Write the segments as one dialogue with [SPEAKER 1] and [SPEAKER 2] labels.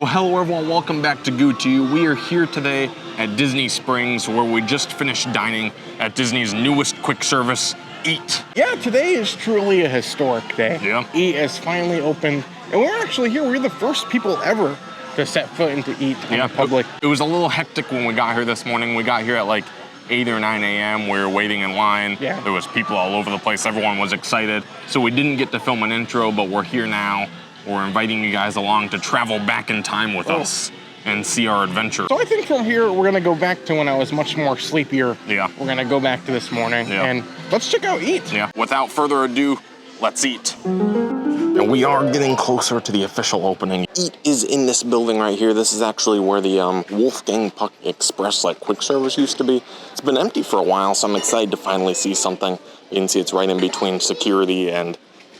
[SPEAKER 1] Well, hello everyone, welcome back to GooToYou. We are here today at Disney Springs where we just finished dining at Disney's newest quick service, Eat.
[SPEAKER 2] Yeah, today is truly a historic day.
[SPEAKER 1] Yeah.
[SPEAKER 2] Eat is finally open, and we're actually here. We're the first people ever to set foot into Eat in public.
[SPEAKER 1] It was a little hectic when we got here this morning. We got here at like 8 or 9 a.m. We were waiting in line.
[SPEAKER 2] Yeah.
[SPEAKER 1] There was people all over the place. Everyone was excited. So we didn't get to film an intro, but we're here now. We're inviting you guys along to travel back in time with us and see our adventure.
[SPEAKER 2] So I think from here, we're gonna go back to when I was much more sleepier.
[SPEAKER 1] Yeah.
[SPEAKER 2] We're gonna go back to this morning and let's check out Eat.
[SPEAKER 1] Yeah. Without further ado, let's eat. And we are getting closer to the official opening. Eat is in this building right here. This is actually where the Wolfgang Puck Express quick service used to be. It's been empty for a while, so I'm excited to finally see something. You can see it's right in between security and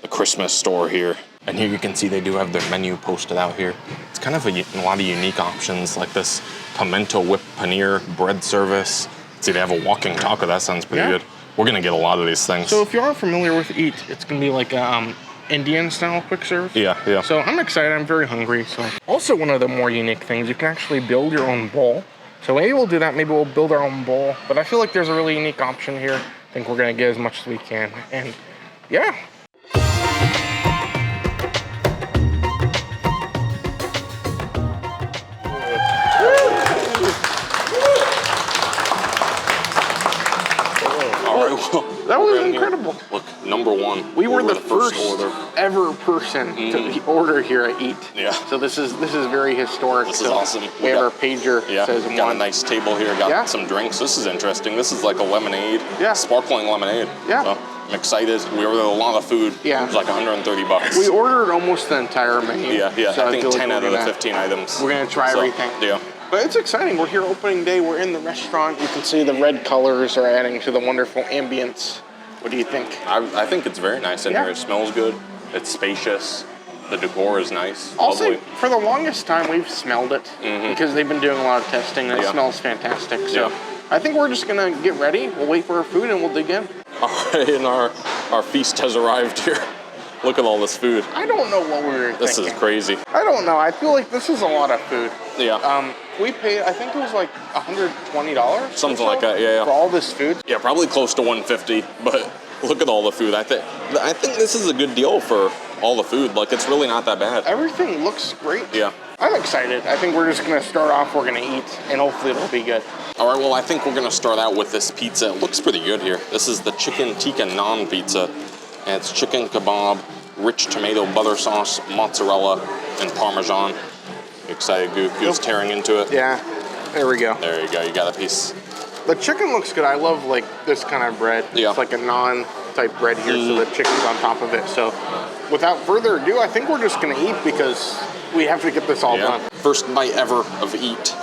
[SPEAKER 1] the Christmas store here. And here you can see they do have their menu posted out here. It's kind of a lot of unique options like this pimento whipped paneer bread service. See, they have a walking taco. That sounds pretty good. We're gonna get a lot of these things.
[SPEAKER 2] So if you aren't familiar with Eat, it's gonna be like a Indian style quick service.
[SPEAKER 1] Yeah.
[SPEAKER 2] So I'm excited, I'm very hungry. So also one of the more unique things, you can actually build your own bowl. So maybe we'll do that, maybe we'll build our own bowl. But I feel like there's a really unique option here. I think we're gonna get as much as we can. And yeah. That was incredible.
[SPEAKER 1] Look, #1.
[SPEAKER 2] We were the first ever person to order here at Eat.
[SPEAKER 1] Yeah.
[SPEAKER 2] So this is very historic.
[SPEAKER 1] This is awesome.
[SPEAKER 2] We have our pager.
[SPEAKER 1] Yeah.
[SPEAKER 2] Says
[SPEAKER 1] Got a nice table here. Got some drinks. This is interesting. This is like a lemonade.
[SPEAKER 2] Yeah.
[SPEAKER 1] Sparkling lemonade.
[SPEAKER 2] Yeah.
[SPEAKER 1] So I'm excited. We ordered a lot of food.
[SPEAKER 2] Yeah.
[SPEAKER 1] It was like $130.
[SPEAKER 2] We ordered almost the entire menu.
[SPEAKER 1] Yeah.
[SPEAKER 2] So
[SPEAKER 1] I think 10
[SPEAKER 2] like
[SPEAKER 1] out of the 15 items.
[SPEAKER 2] We're gonna try everything.
[SPEAKER 1] Yeah.
[SPEAKER 2] But it's exciting. We're here opening day. We're in the restaurant. You can see the red colors are adding to the wonderful ambience. What do you think?
[SPEAKER 1] I think it's very nice in here. It smells good. It's spacious. The decor is nice.
[SPEAKER 2] Also,
[SPEAKER 1] lovely.
[SPEAKER 2] for the longest time, we've smelled it because they've been doing a lot of testing and it smells fantastic. So I think we're just gonna get ready. We'll wait for our food and we'll dig in.
[SPEAKER 1] All right, and our feast has arrived here. Look at all this food.
[SPEAKER 2] I don't know what we were thinking.
[SPEAKER 1] This is crazy.
[SPEAKER 2] I don't know. I feel like this is a lot of food.
[SPEAKER 1] Yeah.
[SPEAKER 2] We paid, I think it was like $120.
[SPEAKER 1] Something like that, yeah.
[SPEAKER 2] For all this food.
[SPEAKER 1] Yeah, probably close to $150, but look at all the food. I think this is a good deal for all the food. Like, it's really not that bad.
[SPEAKER 2] Everything looks great.
[SPEAKER 1] Yeah.
[SPEAKER 2] I'm excited. I think we're just gonna start off, we're gonna eat, and hopefully it'll be good.
[SPEAKER 1] All right, well, I think we're gonna start out with this pizza. It looks pretty good here. This is the chicken tikka naan pizza, and it's chicken kebab, rich tomato butter sauce, mozzarella, and Parmesan. Excited, Goose tearing into it.
[SPEAKER 2] Yeah, there we go.
[SPEAKER 1] There you go, you got a piece.
[SPEAKER 2] The chicken looks good. I love like this kind of bread.
[SPEAKER 1] Yeah.
[SPEAKER 2] It's like a naan type bread here, so the chicken's on top of it. So without further ado, I think we're just gonna eat because we have to get this all done.
[SPEAKER 1] First bite ever of Eat.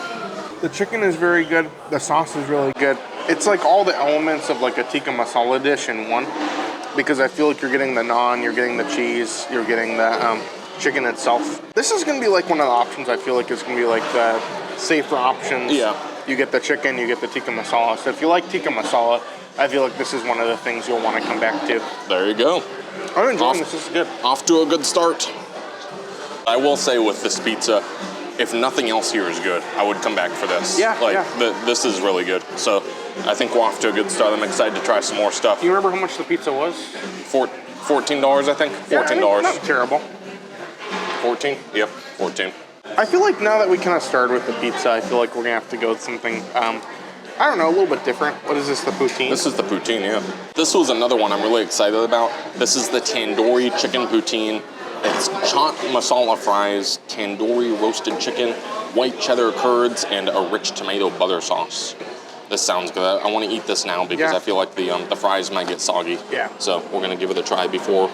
[SPEAKER 2] The chicken is very good. The sauce is really good. It's like all the elements of like a tikka masala dish in one, because I feel like you're getting the naan, you're getting the cheese, you're getting the chicken itself. This is gonna be like one of the options I feel like is gonna be like the safer options.
[SPEAKER 1] Yeah.
[SPEAKER 2] You get the chicken, you get the tikka masala. So if you like tikka masala, I feel like this is one of the things you'll want to come back to.
[SPEAKER 1] There you go.
[SPEAKER 2] I'm enjoying this. This is good.
[SPEAKER 1] Off to a good start. I will say with this pizza, if nothing else here is good, I would come back for this.
[SPEAKER 2] Yeah,
[SPEAKER 1] this is really good. So I think we're off to a good start. I'm excited to try some more stuff.
[SPEAKER 2] Do you remember how much the pizza was?
[SPEAKER 1] $14, I think. $14.
[SPEAKER 2] Not terrible.
[SPEAKER 1] 14? Yep, 14.
[SPEAKER 2] I feel like now that we kind of started with the pizza, I feel like we're gonna have to go with something, I don't know, a little bit different. What is this, the poutine?
[SPEAKER 1] This is the poutine, yeah. This was another one I'm really excited about. This is the tandoori chicken poutine. It's chopped masala fries, tandoori roasted chicken, white cheddar curds, and a rich tomato butter sauce. This sounds good. I want to eat this now because I feel like the fries might get soggy.
[SPEAKER 2] Yeah.
[SPEAKER 1] So we're gonna give it a try before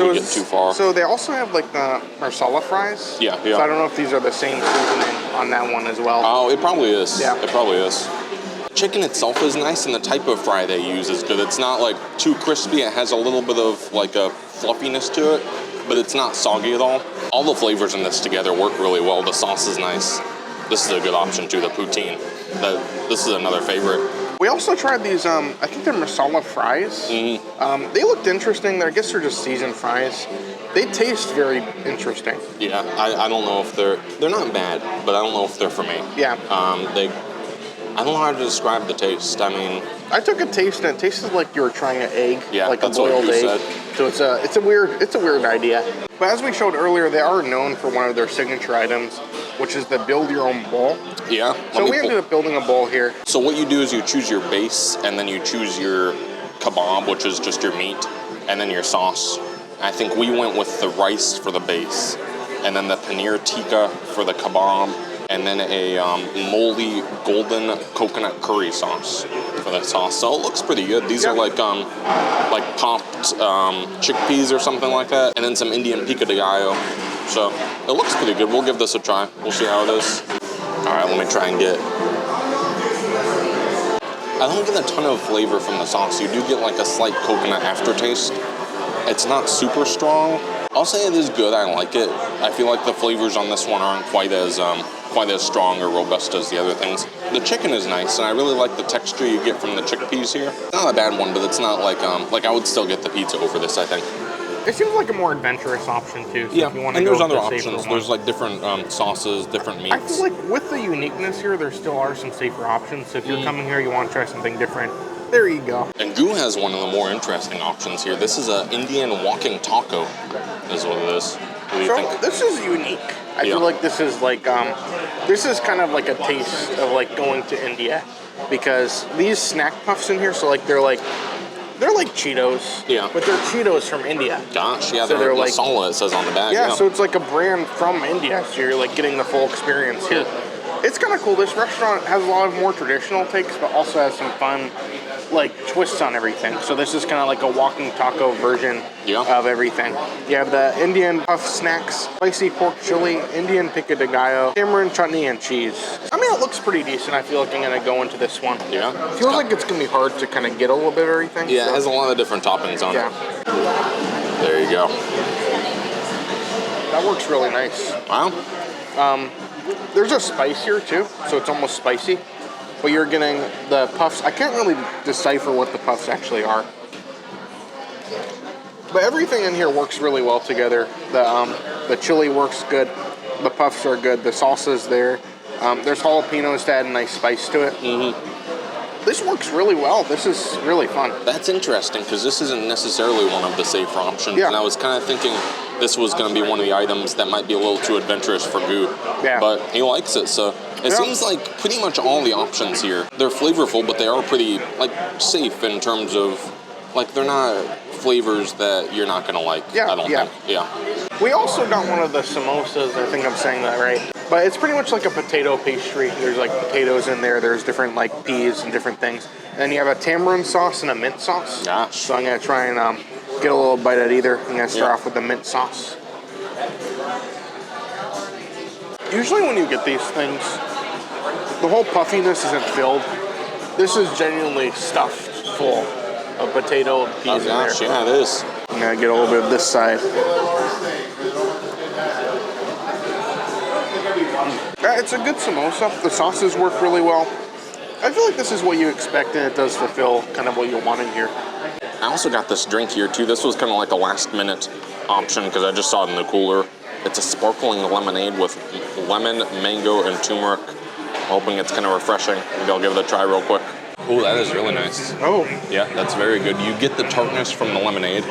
[SPEAKER 1] we get too far.
[SPEAKER 2] So they also have like the marsala fries.
[SPEAKER 1] Yeah.
[SPEAKER 2] So I don't know if these are the same seasoning on that one as well.
[SPEAKER 1] Oh, it probably is.
[SPEAKER 2] Yeah.
[SPEAKER 1] It probably is. Chicken itself is nice, and the type of fry they use is good. It's not like too crispy. It has a little bit of like a fluffiness to it, but it's not soggy at all. All the flavors in this together work really well. The sauce is nice. This is a good option too, the poutine. This is another favorite.
[SPEAKER 2] We also tried these, I think they're masala fries. They looked interesting. I guess they're just seasoned fries. They taste very interesting.
[SPEAKER 1] Yeah, I don't know if they're not bad, but I don't know if they're for me.
[SPEAKER 2] Yeah.
[SPEAKER 1] I don't know how to describe the taste. I mean,
[SPEAKER 2] I took a taste and it tasted like you were trying an egg,
[SPEAKER 1] yeah,
[SPEAKER 2] like a
[SPEAKER 1] that's what
[SPEAKER 2] boiled
[SPEAKER 1] you
[SPEAKER 2] egg.
[SPEAKER 1] said.
[SPEAKER 2] So it's a weird idea. But as we showed earlier, they are known for one of their signature items, which is the build your own bowl.
[SPEAKER 1] Yeah.
[SPEAKER 2] So we ended up building a bowl here.
[SPEAKER 1] So what you do is you choose your base, and then you choose your kebab, which is just your meat, and then your sauce. I think we went with the rice for the base, and then the paneer tikka for the kebab, and then a moldy golden coconut curry sauce for the sauce. So it looks pretty good. These are like popped chickpeas or something like that, and then some Indian pico de gallo. So it looks pretty good. We'll give this a try. We'll see how it is. All right, let me try and get. I don't get a ton of flavor from the sauce. You do get like a slight coconut aftertaste. It's not super strong. I'll say it is good. I like it. I feel like the flavors on this one aren't quite as strong or robust as the other things. The chicken is nice, and I really like the texture you get from the chickpeas here. Not a bad one, but it's not like I would still get the pizza over this, I think.
[SPEAKER 2] It seems like a more adventurous option too. So
[SPEAKER 1] yeah,
[SPEAKER 2] if you want to
[SPEAKER 1] and
[SPEAKER 2] go
[SPEAKER 1] there's
[SPEAKER 2] with
[SPEAKER 1] other
[SPEAKER 2] the safer
[SPEAKER 1] options.
[SPEAKER 2] one.
[SPEAKER 1] There's like different sauces, different meats.
[SPEAKER 2] I feel like with the uniqueness here, there still are some safer options. So if you're coming here, you want to try something different, there you go.
[SPEAKER 1] And Goo has one of the more interesting options here. This is an Indian walking taco, is what it is. What do you think?
[SPEAKER 2] This is unique. I feel like this is like this is kind of like a taste of like going to India, because these snack puffs in here, so like they're like Cheetos,
[SPEAKER 1] yeah,
[SPEAKER 2] but they're Cheetos from India.
[SPEAKER 1] Gosh, yeah,
[SPEAKER 2] so they're like
[SPEAKER 1] masala, it says on the back.
[SPEAKER 2] Yeah, so it's like a brand from India, so you're like getting the full experience here. It's kind of cool. This restaurant has a lot of more traditional takes, but also has some fun like twists on everything. So this is kind of like a walking taco version of everything. You have the Indian puff snacks, spicy pork chili, Indian pico de gallo, tamarind chutney, and cheese. I mean, it looks pretty decent. I feel like I'm gonna go into this one.
[SPEAKER 1] Yeah.
[SPEAKER 2] It feels like it's gonna be hard to kind of get a little bit of everything.
[SPEAKER 1] Yeah, so. It has a lot of different toppings on it. There you go.
[SPEAKER 2] That works really nice.
[SPEAKER 1] Wow.
[SPEAKER 2] There's a spice here too, so it's almost spicy. But you're getting the puffs. I can't really decipher what the puffs actually are. But everything in here works really well together. The chili works good. The puffs are good. The salsa's there. There's jalapenos to add a nice spice to it. Mm-hmm. This works really well. This is really fun.
[SPEAKER 1] That's interesting, because this isn't necessarily one of the safer options. Yeah. And I was kind of thinking this was going to be one of the items that might be a little too adventurous for Goo. Yeah. But he likes it, so it seems like pretty much all the options here, they're flavorful, but they are pretty like safe in terms of like they're not flavors that you're not going to like.
[SPEAKER 2] Yeah,
[SPEAKER 1] I don't think. Yeah.
[SPEAKER 2] We also got one of the samosas. I think I'm saying that right. But it's pretty much like a potato pastry. There's like potatoes in there. There's different like peas and different things. And then you have a tamarind sauce and a mint sauce.
[SPEAKER 1] Gosh.
[SPEAKER 2] So I'm going to try and get a little bite at either. I'm going to start off with the mint sauce. Usually when you get these things, the whole puffiness isn't filled. This is genuinely stuffed full of potato and peas in there.
[SPEAKER 1] Yeah, it is.
[SPEAKER 2] I'm going to get a little bit of this side. It's a good samosa. The sauces work really well. I feel like this is what you expect, and it does fulfill kind of what you want in here.
[SPEAKER 1] I also got this drink here too. This was kind of like a last minute option because I just saw it in the cooler. It's a sparkling lemonade with lemon, mango, and turmeric. Hoping it's kind of refreshing. Maybe I'll give it a try real quick. Oh, that is really nice.
[SPEAKER 2] Oh.
[SPEAKER 1] Yeah, that's very good. You get the tartness from the lemonade,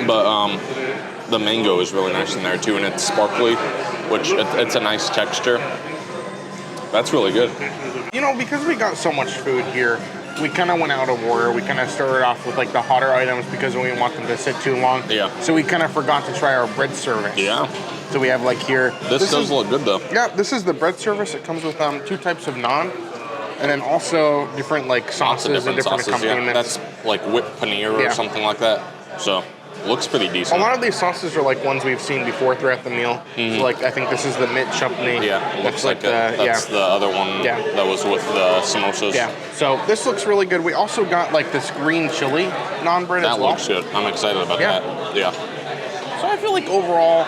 [SPEAKER 1] but the mango is really nice in there too, and it's sparkly, which it's a nice texture. That's really good.
[SPEAKER 2] You know, because we got so much food here, we kind of went out of order. We kind of started off with like the hotter items because we didn't want them to sit too long. Yeah. So we kind of forgot to try our bread service. Yeah. So we have like here.
[SPEAKER 1] This does look good though.
[SPEAKER 2] Yeah, this is the bread service. It comes with 2 types of naan, and then also different like sauces and different accompaniments.
[SPEAKER 1] Yeah. That's like whipped paneer or something like that. So looks pretty decent.
[SPEAKER 2] A lot of these sauces are like ones we've seen before throughout the meal. Mm-hmm. So like I think this is the mint chutney.
[SPEAKER 1] Yeah, it looks like that's the other one that was with the samosas.
[SPEAKER 2] Yeah, so this looks really good. We also got like this green chili naan bread as well.
[SPEAKER 1] That looks good. I'm excited about that. Yeah.
[SPEAKER 2] So I feel like overall,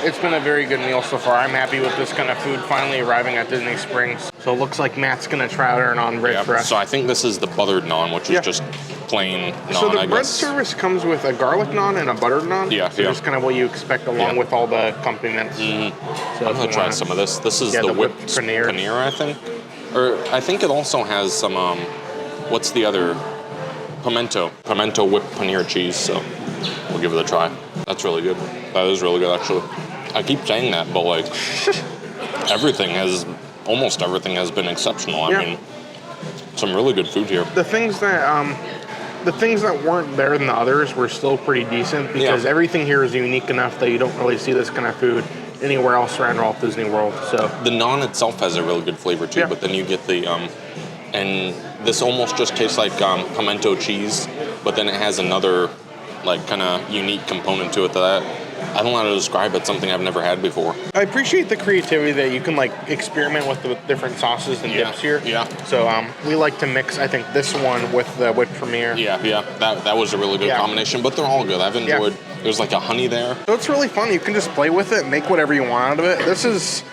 [SPEAKER 2] it's been a very good meal so far. I'm happy with this kind of food finally arriving at Disney Springs. So it looks like Matt's gonna try our naan bread for us.
[SPEAKER 1] So I think this is the buttered naan, which is just plain naan,
[SPEAKER 2] So the
[SPEAKER 1] I
[SPEAKER 2] bread
[SPEAKER 1] guess.
[SPEAKER 2] service comes with a garlic naan and a buttered naan.
[SPEAKER 1] Yeah,
[SPEAKER 2] so
[SPEAKER 1] yeah.
[SPEAKER 2] just kind of what you expect along with all the accompaniments. So
[SPEAKER 1] I'm gonna try some of this. This is the whipped paneer, I think. Or I think it also has some, what's the other? Pimento whipped paneer cheese, so we'll give it a try. That's really good. That is really good, actually. I keep saying that, but like, almost everything has been exceptional. I mean, some really good food here.
[SPEAKER 2] The things that weren't there than the others were still pretty decent because everything here is unique enough that you don't really see this kind of food anywhere else around Walt Disney World. So
[SPEAKER 1] the naan itself has a really good flavor too, but then you get the and this almost just tastes like pimento cheese, but then it has another like kind of unique component to it that I don't know how to describe it. Something I've never had before.
[SPEAKER 2] I appreciate the creativity that you can like experiment with the different sauces and dips here.
[SPEAKER 1] Yeah.
[SPEAKER 2] So we like to mix. I think this one with the whipped paneer.
[SPEAKER 1] Yeah. That was a really good combination. But they're all good. I've enjoyed. There's like a honey there.
[SPEAKER 2] So it's really fun. You can just play with it, make whatever you want out of it.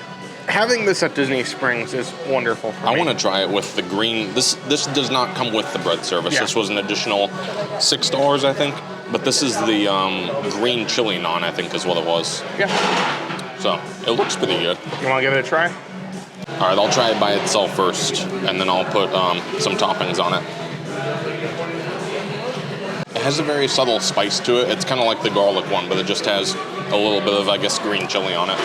[SPEAKER 2] Having this at Disney Springs is wonderful for me.
[SPEAKER 1] I want to try it with the green. This does not come with the bread service. This was an additional $6, I think. But this is the green chili naan, I think is what it was.
[SPEAKER 2] Yeah.
[SPEAKER 1] So it looks pretty good.
[SPEAKER 2] You want to give it a try?
[SPEAKER 1] All right, I'll try it by itself first, and then I'll put some toppings on it. It has a very subtle spice to it. It's kind of like the garlic one, but it just has a little bit of, I guess, green chili on it.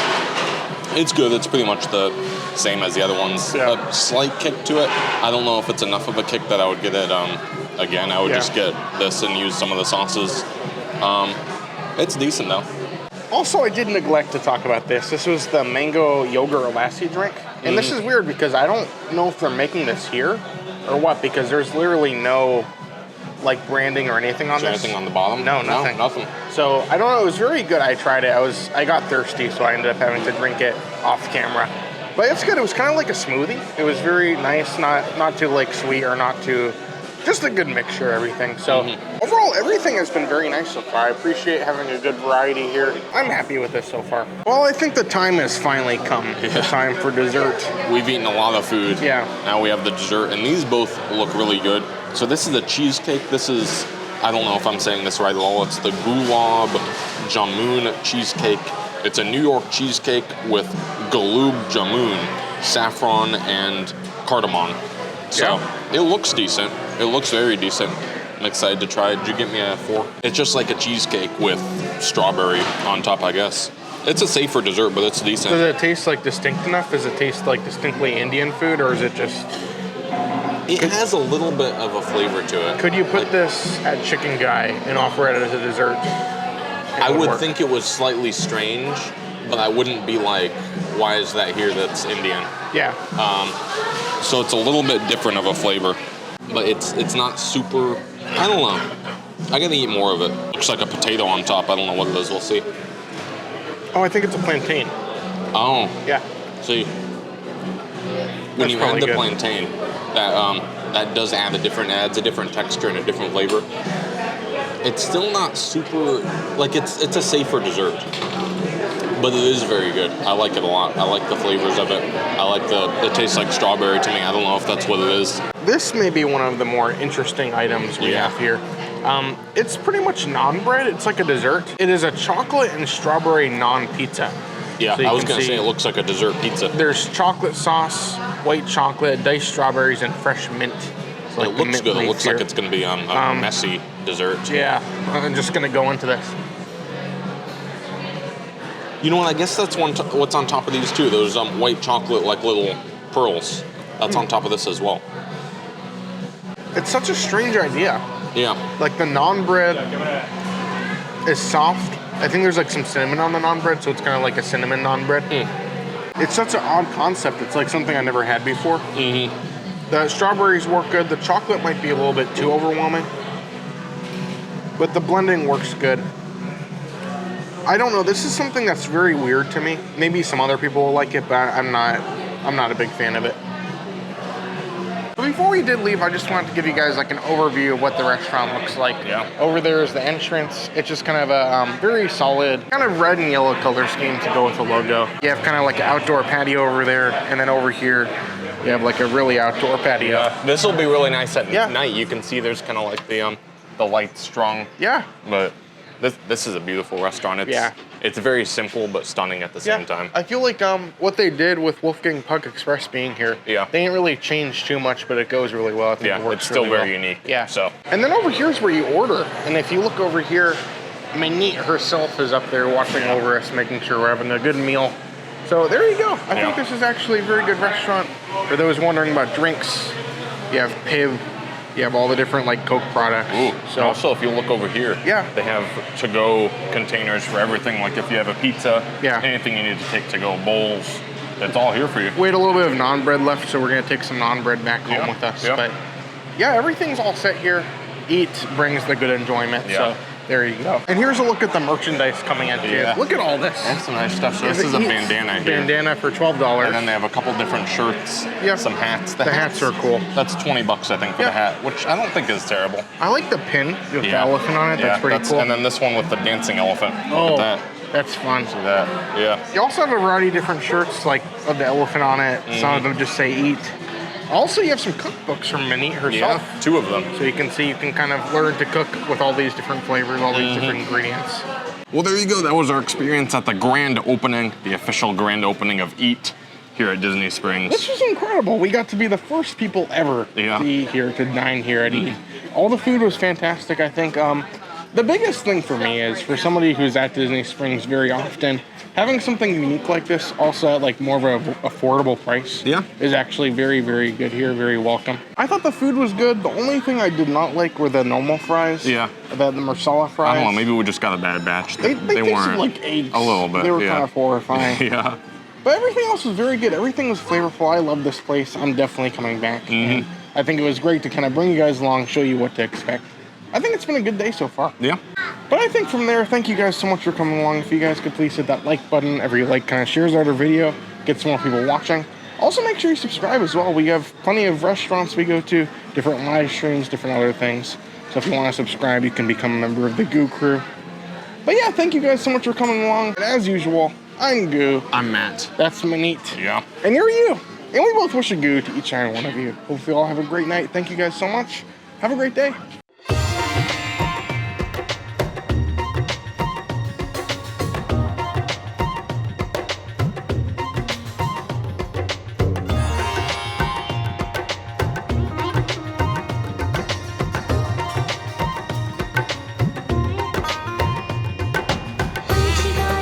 [SPEAKER 1] It's good. It's pretty much the same as the other ones. A slight kick to it. I don't know if it's enough of a kick that I would get it again. I would just get this and use some of the sauces. It's decent, though.
[SPEAKER 2] Also, I did neglect to talk about this. This was the mango yogurt lassi drink. And this is weird because I don't know if they're making this here or what, because there's literally no like branding or anything on this.
[SPEAKER 1] Anything on the bottom?
[SPEAKER 2] No, nothing.
[SPEAKER 1] No, nothing.
[SPEAKER 2] So I don't know. It was very good. I tried it. I got thirsty, so I ended up having to drink it off camera. But it's good. It was kind of like a smoothie. It was very nice, not too like sweet or not too, just a good mixture of everything. So overall, everything has been very nice so far. I appreciate having a good variety here. I'm happy with this so far. Well, I think the time has finally come. The time for dessert.
[SPEAKER 1] We've eaten a lot of food.
[SPEAKER 2] Yeah.
[SPEAKER 1] Now we have the dessert, and these both look really good. So this is a cheesecake. This is, I don't know if I'm saying this right at all. It's the Gulab Jamun cheesecake. It's a New York cheesecake with Gulab Jamun, saffron, and cardamom. So it looks decent. It looks very decent. I'm excited to try it. Did you get me a fork? It's just like a cheesecake with strawberry on top, I guess. It's a safer dessert, but it's decent.
[SPEAKER 2] Does it taste like distinct enough? Does it taste like distinctly Indian food, or is it just...
[SPEAKER 1] It has a little bit of a flavor to it.
[SPEAKER 2] Could you put this at Chicken Guy and offer it as a dessert?
[SPEAKER 1] I would think it was slightly strange, but I wouldn't be like, why is that here that's Indian?
[SPEAKER 2] Yeah.
[SPEAKER 1] So it's a little bit different of a flavor, but it's not super, I don't know. I gotta eat more of it. Looks like a potato on top. I don't know what it is. We'll see.
[SPEAKER 2] Oh, I think it's a plantain.
[SPEAKER 1] Oh.
[SPEAKER 2] Yeah.
[SPEAKER 1] See, when you add the plantain, that does adds a different texture and a different flavor. It's still not super, like it's a safer dessert, but it is very good. I like it a lot. I like the flavors of it. It tastes like strawberry to me. I don't know if that's what it is.
[SPEAKER 2] This may be one of the more interesting items we have here. It's pretty much naan bread. It's like a dessert. It is a chocolate and strawberry naan pizza.
[SPEAKER 1] Yeah, so I was going to say it looks like a dessert pizza.
[SPEAKER 2] There's chocolate sauce, white chocolate, diced strawberries, and fresh mint.
[SPEAKER 1] It looks good. It looks like it's going to be a messy dessert.
[SPEAKER 2] Yeah, I'm just going to go into this.
[SPEAKER 1] You know what? I guess that's what's on top of these too. Those white chocolate like little pearls. That's on top of this as well.
[SPEAKER 2] It's such a strange idea.
[SPEAKER 1] Yeah.
[SPEAKER 2] Like the naan bread is soft. I think there's like some cinnamon on the naan bread, so it's kind of like a cinnamon naan bread. It's such an odd concept. It's like something I never had before. The strawberries work good. The chocolate might be a little bit too overwhelming, but the blending works good. I don't know. This is something that's very weird to me. Maybe some other people will like it, but I'm not a big fan of it. Before we did leave, I just wanted to give you guys like an overview of what the restaurant looks like.
[SPEAKER 1] Yeah.
[SPEAKER 2] Over there is the entrance. It's just kind of a very solid, kind of red and yellow color scheme to go with the logo. You have kind of like an outdoor patio over there, and then over here, you have like a really outdoor patio.
[SPEAKER 1] Yeah. This will be really nice at night. You can see there's kind of like the light strong.
[SPEAKER 2] Yeah.
[SPEAKER 1] But this is a beautiful restaurant. It's very simple but stunning at the same time.
[SPEAKER 2] I feel like what they did with Wolfgang Puck Express being here, they didn't really change too much, but it goes really well. I think it works
[SPEAKER 1] it's still
[SPEAKER 2] really
[SPEAKER 1] very
[SPEAKER 2] well.
[SPEAKER 1] unique.
[SPEAKER 2] Yeah.
[SPEAKER 1] So.
[SPEAKER 2] And then over here is where you order. And if you look over here, Maneet herself is up there watching over us, making sure we're having a good meal. So there you go. I think this is actually a very good restaurant. For those wondering about drinks, you have Piv. You have all the different like Coke products.
[SPEAKER 1] Ooh.
[SPEAKER 2] So
[SPEAKER 1] also, if you look over here, they have to-go containers for everything. Like if you have a pizza, anything you need to take to-go, bowls, it's all here for you.
[SPEAKER 2] We had a little bit of naan bread left, so we're gonna take some naan bread back home with us. But yeah, everything's all set here. Eat brings the good enjoyment. So there you go. And here's a look at the merchandise coming in. Look at all this.
[SPEAKER 1] That's some nice stuff. So this is a bandana here.
[SPEAKER 2] Bandana for $12.
[SPEAKER 1] And then they have a couple different shirts. Some hats.
[SPEAKER 2] The hats are cool.
[SPEAKER 1] That's $20, I think, for the hat, which I don't think is terrible.
[SPEAKER 2] I like the pin with the elephant on it. That's pretty cool.
[SPEAKER 1] And then this one with the dancing elephant.
[SPEAKER 2] Oh,
[SPEAKER 1] look at that.
[SPEAKER 2] That's fun.
[SPEAKER 1] See that?
[SPEAKER 2] You also have a variety of different shirts, like of the elephant on it. Some of them just say eat. Also, you have some cookbooks from Maneet herself.
[SPEAKER 1] Yeah, 2 of them.
[SPEAKER 2] So you can see, you can kind of learn to cook with all these different flavors, all these different ingredients.
[SPEAKER 1] Well, there you go. That was our experience at the grand opening, the official grand opening of Eat here at Disney Springs.
[SPEAKER 2] This was incredible. We got to be the first people ever to eat here, to dine here at Eat. All the food was fantastic, I think. The biggest thing for me is, for somebody who's at Disney Springs very often, having something unique like this, also at like more of an affordable price, is actually very, very good here, very welcome. I thought the food was good. The only thing I did not like were the normal fries. The marsala fries.
[SPEAKER 1] I don't know, maybe we just got a bad batch.
[SPEAKER 2] They
[SPEAKER 1] weren't
[SPEAKER 2] like eggs.
[SPEAKER 1] A little bit,
[SPEAKER 2] They were kind of horrifying. But everything else was very good. Everything was flavorful. I love this place. I'm definitely coming back. And I think it was great to kind of bring you guys along, show you what to expect. I think it's been a good day so far. But I think from there, thank you guys so much for coming along. If you guys could please hit that like button. Every like kind of shares out our video, gets more people watching. Also, make sure you subscribe as well. We have plenty of restaurants we go to, different live streams, different other things. So if you want to subscribe, you can become a member of the Goo crew. But yeah, thank you guys so much for coming along. And as usual, I'm Goo.
[SPEAKER 1] I'm Matt.
[SPEAKER 2] That's Maneet. And you're you. And we both wish a Goo to each and every one of you. Hopefully you all have a great night. Thank you guys so much. Have a great day.